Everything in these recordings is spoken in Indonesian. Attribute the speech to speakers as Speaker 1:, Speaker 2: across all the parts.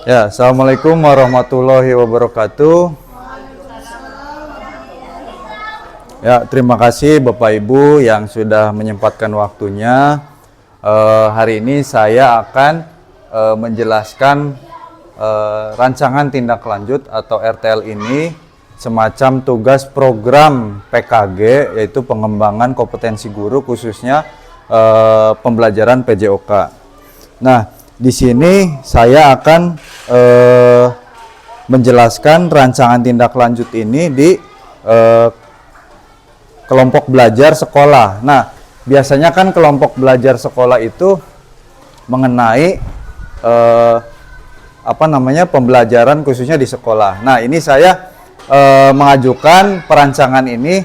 Speaker 1: Ya, Assalamualaikum warahmatullahi wabarakatuh. Ya, terima kasih Bapak Ibu yang sudah menyempatkan waktunya. Hari ini saya akan menjelaskan rancangan tindak lanjut atau RTL ini semacam tugas program PKG, yaitu pengembangan kompetensi guru khususnya pembelajaran PJOK. Nah, di sini saya akan menjelaskan rancangan tindak lanjut ini di kelompok belajar sekolah. Nah, biasanya kan kelompok belajar sekolah itu mengenai pembelajaran khususnya di sekolah. Nah, ini saya mengajukan perancangan ini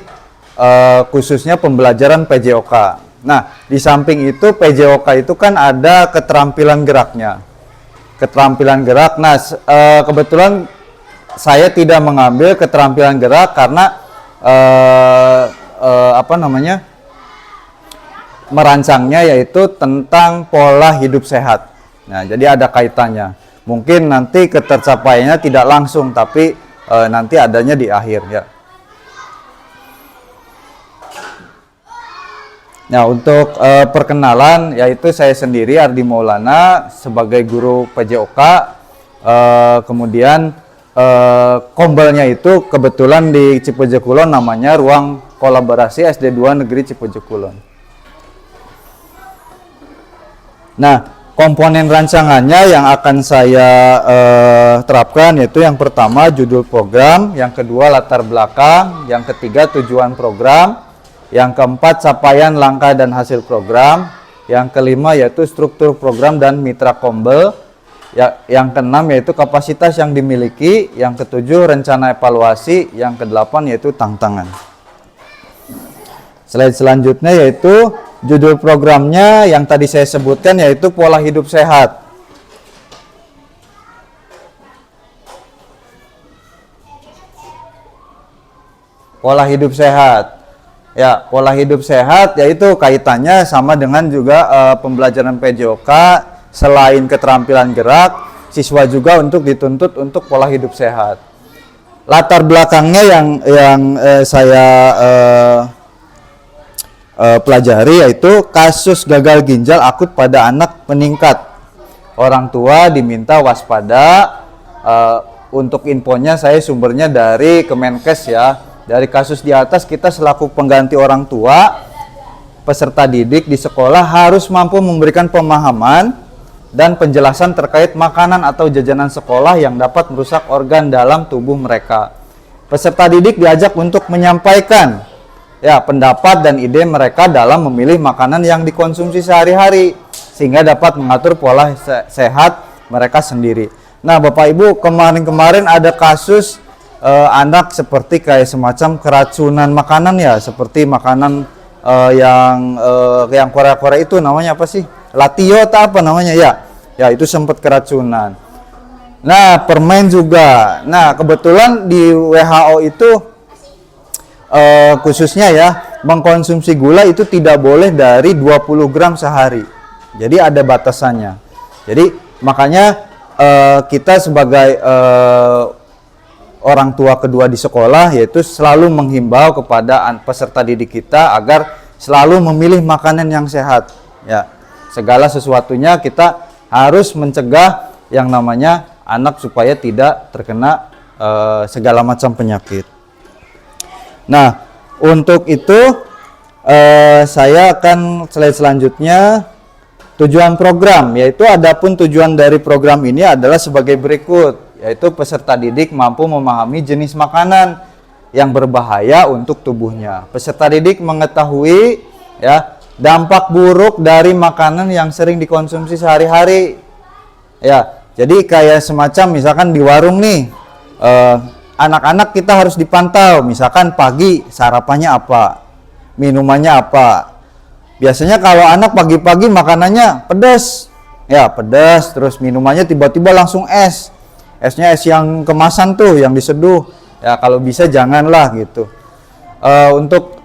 Speaker 1: khususnya pembelajaran PJOK. Nah, di samping itu PJOK itu kan ada keterampilan geraknya. Keterampilan gerak. Nah, kebetulan saya tidak mengambil keterampilan gerak karena merancangnya yaitu tentang pola hidup sehat. Nah, jadi ada kaitannya. Mungkin nanti ketercapaiannya tidak langsung, tapi nanti adanya di akhir ya. Nah, untuk perkenalan, yaitu saya sendiri Ardi Maulana sebagai guru PJOK. Kemudian kombelnya itu kebetulan di Cipeje Kulon namanya Ruang Kolaborasi SD 2 Negeri Cipeje Kulon. Nah, komponen rancangannya yang akan saya terapkan yaitu yang pertama judul program, yang kedua latar belakang, yang ketiga tujuan program, yang keempat capaian langkah dan hasil program, yang kelima yaitu struktur program dan mitra kombel, yang keenam yaitu kapasitas yang dimiliki, yang ketujuh rencana evaluasi, yang kedelapan yaitu tantangan. Slide selanjutnya yaitu judul programnya yang tadi saya sebutkan yaitu pola hidup sehat. Pola hidup sehat. Ya, pola hidup sehat yaitu kaitannya sama dengan juga pembelajaran PJOK. Selain keterampilan gerak, siswa juga untuk dituntut untuk pola hidup sehat. Latar belakangnya yang saya pelajari yaitu kasus gagal ginjal akut pada anak meningkat. Orang tua diminta waspada. Untuk infonya saya sumbernya dari Kemenkes ya. Dari kasus di atas, kita selaku pengganti orang tua, peserta didik di sekolah harus mampu memberikan pemahaman dan penjelasan terkait makanan atau jajanan sekolah yang dapat merusak organ dalam tubuh mereka. Peserta didik diajak untuk menyampaikan pendapat dan ide mereka dalam memilih makanan yang dikonsumsi sehari-hari sehingga dapat mengatur pola sehat mereka sendiri. Nah, Bapak Ibu, kemarin ada kasus anak seperti kayak semacam keracunan makanan ya, seperti makanan yang Korea-Korea itu namanya apa sih? Latio atau apa namanya ya? Ya, itu sempat keracunan. Nah, permen juga. Nah, kebetulan di WHO itu khususnya ya, mengkonsumsi gula itu tidak boleh dari 20 gram sehari. Jadi ada batasannya. Jadi makanya kita sebagai orang tua kedua di sekolah yaitu selalu menghimbau kepada peserta didik kita agar selalu memilih makanan yang sehat ya. Segala sesuatunya kita harus mencegah yang namanya anak supaya tidak terkena segala macam penyakit. Nah, untuk itu saya akan slide selanjutnya tujuan program, yaitu adapun tujuan dari program ini adalah sebagai berikut, yaitu peserta didik mampu memahami jenis makanan yang berbahaya untuk tubuhnya. Peserta didik mengetahui dampak buruk dari makanan yang sering dikonsumsi sehari-hari. Ya, jadi kayak semacam misalkan di warung nih, anak-anak kita harus dipantau. Misalkan pagi sarapannya apa, minumannya apa. Biasanya kalau anak pagi-pagi makanannya pedas, pedas, terus minumannya tiba-tiba langsung es. Esnya es yang kemasan tuh, yang diseduh. Ya, kalau bisa janganlah gitu. Untuk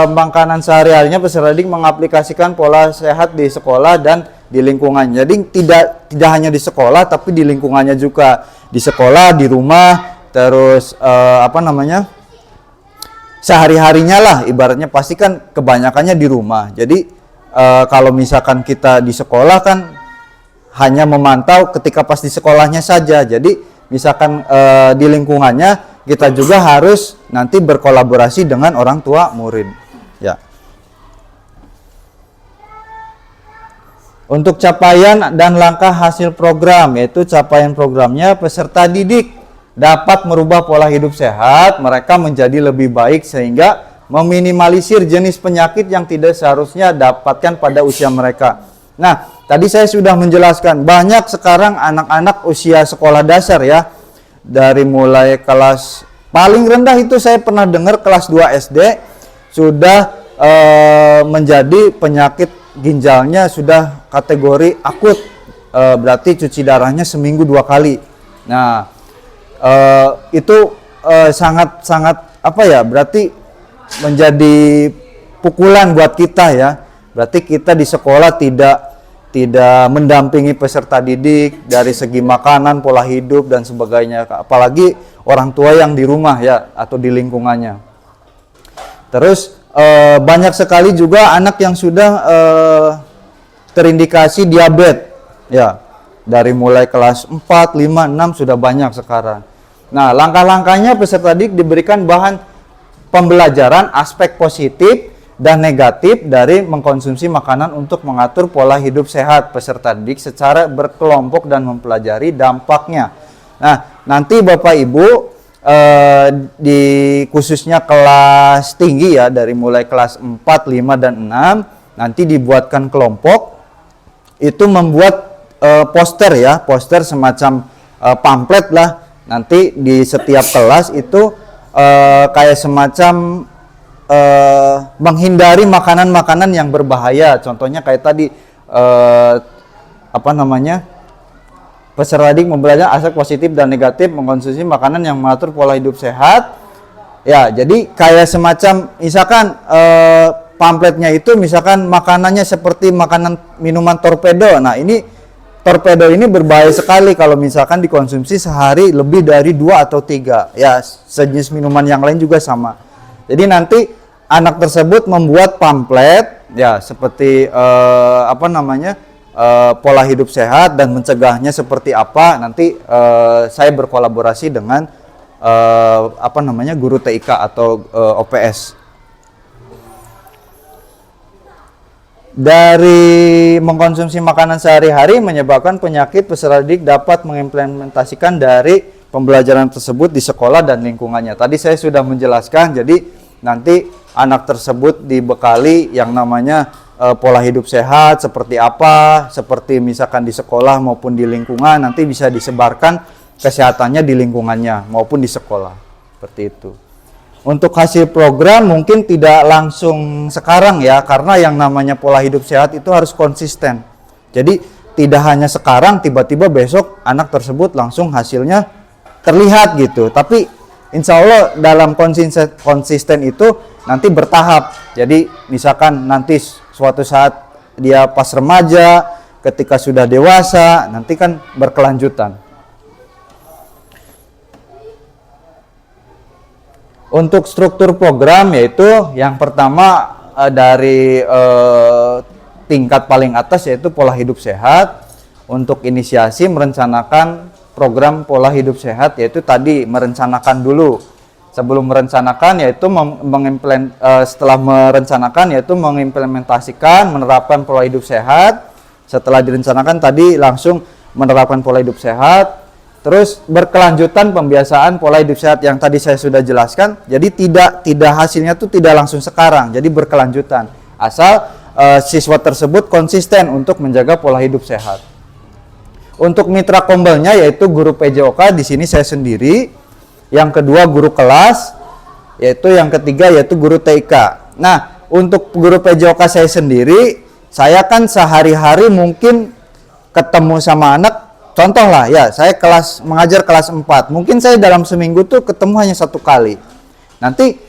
Speaker 1: makanan sehari-harinya peserta didik mengaplikasikan pola sehat di sekolah dan di lingkungan. Jadi tidak hanya di sekolah, tapi di lingkungannya juga, di sekolah, di rumah, terus sehari-harinya lah, ibaratnya pasti kan kebanyakannya di rumah. Jadi kalau misalkan kita di sekolah kan hanya memantau ketika pas di sekolahnya saja. Jadi misalkan di lingkungannya kita juga harus nanti berkolaborasi dengan orang tua murid. Ya. Untuk capaian dan langkah hasil program, yaitu capaian programnya peserta didik dapat merubah pola hidup sehat mereka menjadi lebih baik sehingga meminimalisir jenis penyakit yang tidak seharusnya dapatkan pada usia mereka. Nah, tadi saya sudah menjelaskan banyak sekarang anak-anak usia sekolah dasar ya, dari mulai kelas paling rendah itu saya pernah dengar kelas 2 SD sudah menjadi penyakit ginjalnya sudah kategori akut, berarti cuci darahnya seminggu 2 kali. Nah, itu sangat berarti menjadi pukulan buat kita ya. Berarti kita di sekolah tidak mendampingi peserta didik dari segi makanan, pola hidup dan sebagainya, apalagi orang tua yang di rumah ya atau di lingkungannya. Terus banyak sekali juga anak yang sudah terindikasi diabetes ya, dari mulai kelas 4, 5, 6 sudah banyak sekarang. Nah, langkah-langkahnya peserta didik diberikan bahan pembelajaran aspek positif dan negatif dari mengkonsumsi makanan untuk mengatur pola hidup sehat peserta didik secara berkelompok dan mempelajari dampaknya. Nah, nanti Bapak Ibu di khususnya kelas tinggi ya, dari mulai kelas 4, 5, dan 6 nanti dibuatkan kelompok, itu membuat poster ya, poster semacam pamflet lah, nanti di setiap kelas itu kayak semacam menghindari makanan-makanan yang berbahaya. Contohnya kayak tadi peserta didik membelajar aspek positif dan negatif mengkonsumsi makanan yang mengatur pola hidup sehat. Ya, jadi kayak semacam misalkan pamfletnya itu misalkan makanannya seperti makanan minuman torpedo. Nah, ini torpedo ini berbahaya sekali kalau misalkan dikonsumsi sehari lebih dari 2 atau 3. Ya, sejenis minuman yang lain juga sama. Jadi nanti anak tersebut membuat pamflet ya seperti pola hidup sehat dan mencegahnya seperti apa. Nanti saya berkolaborasi dengan guru TIK atau OPS. Dari mengkonsumsi makanan sehari-hari menyebabkan penyakit, peserta didik dapat mengimplementasikan dari pembelajaran tersebut di sekolah dan lingkungannya. Tadi saya sudah menjelaskan, jadi nanti anak tersebut dibekali yang namanya pola hidup sehat seperti apa, seperti misalkan di sekolah maupun di lingkungan, nanti bisa disebarkan kesehatannya di lingkungannya maupun di sekolah, seperti itu. Untuk hasil program mungkin tidak langsung sekarang ya, karena yang namanya pola hidup sehat itu harus konsisten. Jadi tidak hanya sekarang tiba-tiba besok anak tersebut langsung hasilnya terlihat gitu, tapi insya Allah dalam konsisten itu nanti bertahap. Jadi misalkan nanti suatu saat dia pas remaja, ketika sudah dewasa, nanti kan berkelanjutan. Untuk struktur program yaitu yang pertama dari tingkat paling atas yaitu pola hidup sehat. Untuk inisiasi merencanakan program pola hidup sehat, yaitu tadi merencanakan dulu. Sebelum merencanakan yaitu setelah merencanakan yaitu mengimplementasikan, menerapkan pola hidup sehat. Setelah direncanakan tadi langsung menerapkan pola hidup sehat. Terus berkelanjutan pembiasaan pola hidup sehat yang tadi saya sudah jelaskan. Jadi tidak hasilnya tuh tidak langsung sekarang, jadi berkelanjutan. Asal siswa tersebut konsisten untuk menjaga pola hidup sehat. Untuk mitra kombelnya yaitu guru PJOK, di sini saya sendiri. Yang kedua guru kelas, yaitu yang ketiga yaitu guru TIK. Nah, untuk guru PJOK saya sendiri, saya kan sehari-hari mungkin ketemu sama anak. Contoh lah ya, saya mengajar kelas 4. Mungkin saya dalam seminggu tuh ketemu hanya 1 kali. Nanti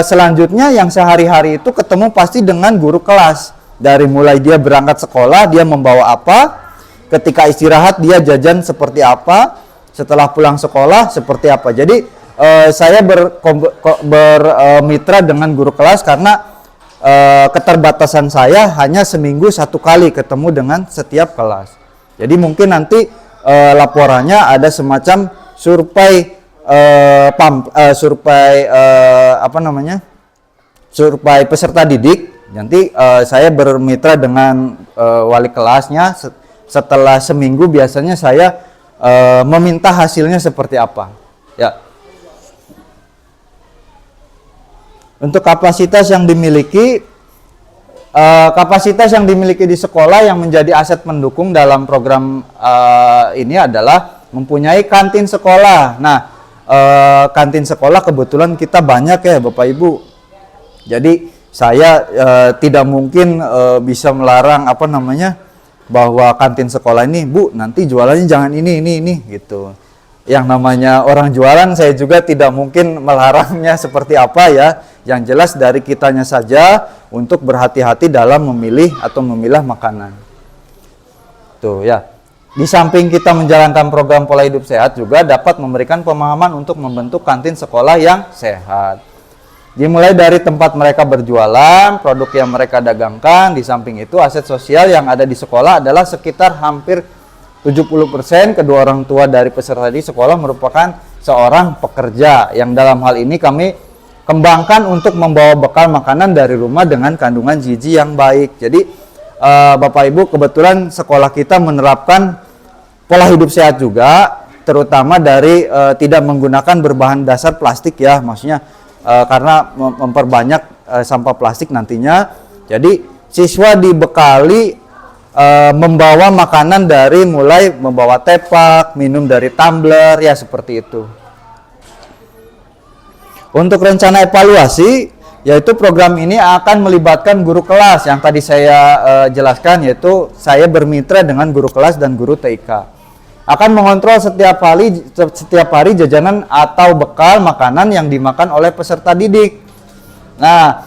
Speaker 1: selanjutnya yang sehari-hari itu ketemu pasti dengan guru kelas. Dari mulai dia berangkat sekolah dia membawa apa, ketika istirahat dia jajan seperti apa, setelah pulang sekolah seperti apa. Jadi saya bermitra dengan guru kelas karena keterbatasan saya hanya seminggu 1 kali ketemu dengan setiap kelas. Jadi mungkin nanti laporannya ada semacam survei survei peserta didik. Nanti saya bermitra dengan wali kelasnya. Setelah seminggu biasanya saya meminta hasilnya seperti apa. Ya. Untuk kapasitas yang dimiliki di sekolah yang menjadi aset pendukung dalam program ini adalah mempunyai kantin sekolah. Nah, kantin sekolah kebetulan kita banyak ya Bapak Ibu. Jadi saya tidak mungkin bisa melarang bahwa kantin sekolah ini, Bu, nanti jualannya jangan ini gitu. Yang namanya orang jualan saya juga tidak mungkin melarangnya seperti apa ya. Yang jelas dari kitanya saja untuk berhati-hati dalam memilih atau memilah makanan. Tuh ya. Di samping kita menjalankan program pola hidup sehat juga dapat memberikan pemahaman untuk membentuk kantin sekolah yang sehat. Dimulai dari tempat mereka berjualan, produk yang mereka dagangkan. Di samping itu aset sosial yang ada di sekolah adalah sekitar hampir 70% kedua orang tua dari peserta di sekolah merupakan seorang pekerja, yang dalam hal ini kami kembangkan untuk membawa bekal makanan dari rumah dengan kandungan gizi yang baik. Jadi Bapak Ibu, kebetulan sekolah kita menerapkan pola hidup sehat juga, terutama dari tidak menggunakan berbahan dasar plastik ya, maksudnya karena memperbanyak sampah plastik nantinya. Jadi siswa dibekali membawa makanan dari mulai membawa tepak, minum dari tumbler ya seperti itu. Untuk rencana evaluasi, yaitu program ini akan melibatkan guru kelas yang tadi saya jelaskan, yaitu saya bermitra dengan guru kelas dan guru TIK. Akan mengontrol setiap hari jajanan atau bekal makanan yang dimakan oleh peserta didik. Nah,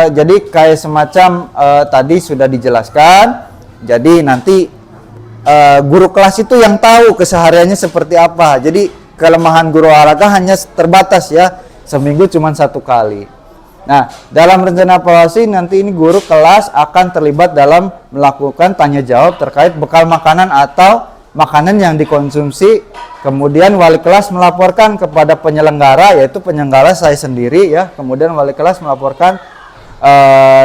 Speaker 1: jadi kayak semacam tadi sudah dijelaskan. Jadi nanti guru kelas itu yang tahu kesehariannya seperti apa. Jadi kelemahan guru olahraga hanya terbatas ya, seminggu cuma 1 kali. Nah, dalam rencana evaluasi nanti ini guru kelas akan terlibat dalam melakukan tanya jawab terkait bekal makanan atau makanan yang dikonsumsi. Kemudian wali kelas melaporkan kepada penyelenggara, yaitu penyelenggara saya sendiri ya. Kemudian wali kelas melaporkan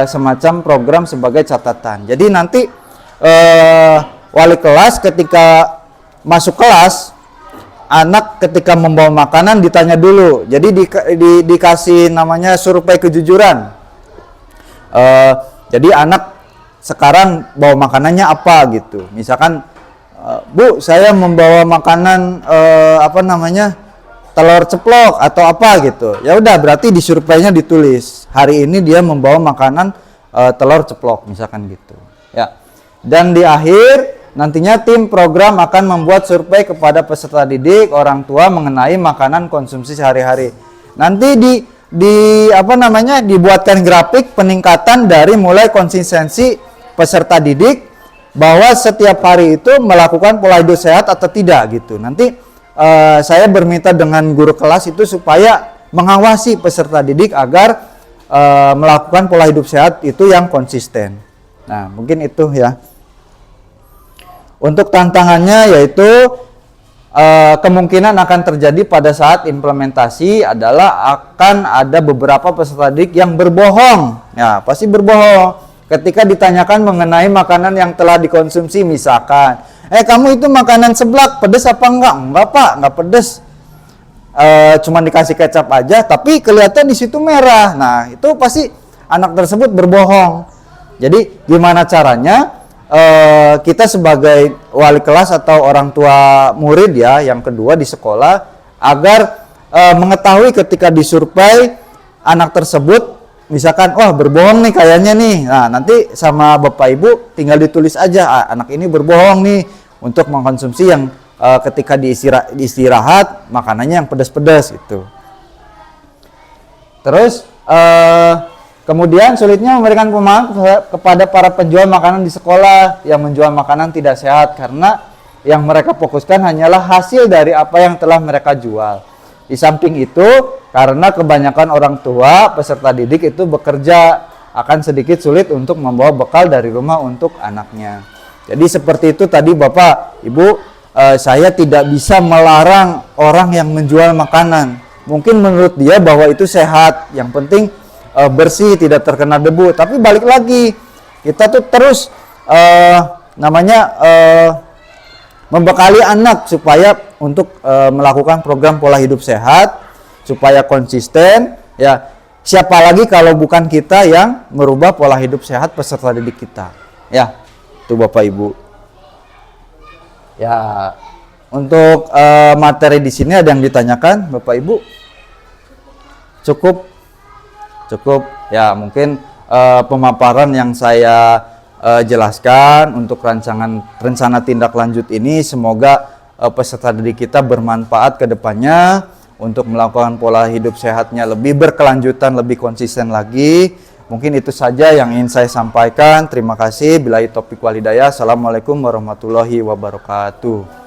Speaker 1: semacam program sebagai catatan. Jadi nanti wali kelas ketika masuk kelas, anak ketika membawa makanan ditanya dulu. Jadi dikasih namanya survei kejujuran. Jadi anak sekarang bawa makanannya apa gitu. Misalkan, Bu, saya membawa makanan telur ceplok atau apa gitu. Ya udah, berarti di surveinya ditulis hari ini dia membawa makanan telur ceplok misalkan gitu. Ya. Dan di akhir nantinya tim program akan membuat survei kepada peserta didik, orang tua mengenai makanan konsumsi sehari-hari. Nanti dibuatkan grafik peningkatan dari mulai konsistensi peserta didik bahwa setiap hari itu melakukan pola hidup sehat atau tidak gitu. Nanti saya berminta dengan guru kelas itu supaya mengawasi peserta didik agar melakukan pola hidup sehat itu yang konsisten. Nah, mungkin itu ya. Untuk tantangannya yaitu kemungkinan akan terjadi pada saat implementasi adalah akan ada beberapa peserta didik yang berbohong. Ya, pasti berbohong. Ketika ditanyakan mengenai makanan yang telah dikonsumsi, misalkan, kamu itu makanan seblak, pedes apa enggak? Enggak Pak, enggak pedes. Cuma dikasih kecap aja, tapi kelihatan di situ merah. Nah, itu pasti anak tersebut berbohong. Jadi gimana caranya? Kita sebagai wali kelas atau orang tua murid ya, yang kedua di sekolah, agar mengetahui ketika disurvei anak tersebut, misalkan, wah berbohong nih kayaknya nih. Nah, nanti sama Bapak Ibu tinggal ditulis aja, anak ini berbohong nih untuk mengkonsumsi yang ketika diistirahat makanannya yang pedas-pedas gitu. Terus Kemudian sulitnya memberikan pemahaman kepada para penjual makanan di sekolah yang menjual makanan tidak sehat karena yang mereka fokuskan hanyalah hasil dari apa yang telah mereka jual. Di samping itu, karena kebanyakan orang tua peserta didik itu bekerja, akan sedikit sulit untuk membawa bekal dari rumah untuk anaknya. Jadi seperti itu tadi Bapak, Ibu, saya tidak bisa melarang orang yang menjual makanan. Mungkin menurut dia bahwa itu sehat, yang penting bersih, tidak terkena debu. Tapi balik lagi, kita tuh terus membekali anak supaya untuk melakukan program pola hidup sehat, supaya konsisten. Ya, siapa lagi kalau bukan kita yang merubah pola hidup sehat peserta didik kita. Ya, itu Bapak Ibu. Ya, untuk materi di sini ada yang ditanyakan, Bapak Ibu? Cukup ya, mungkin pemaparan yang saya jelaskan untuk rencana tindak lanjut ini semoga peserta didik kita bermanfaat ke depannya untuk melakukan pola hidup sehatnya lebih berkelanjutan, lebih konsisten lagi. Mungkin itu saja yang ingin saya sampaikan. Terima kasih. Billahi taufiq wal hidayah. Assalamualaikum warahmatullahi wabarakatuh.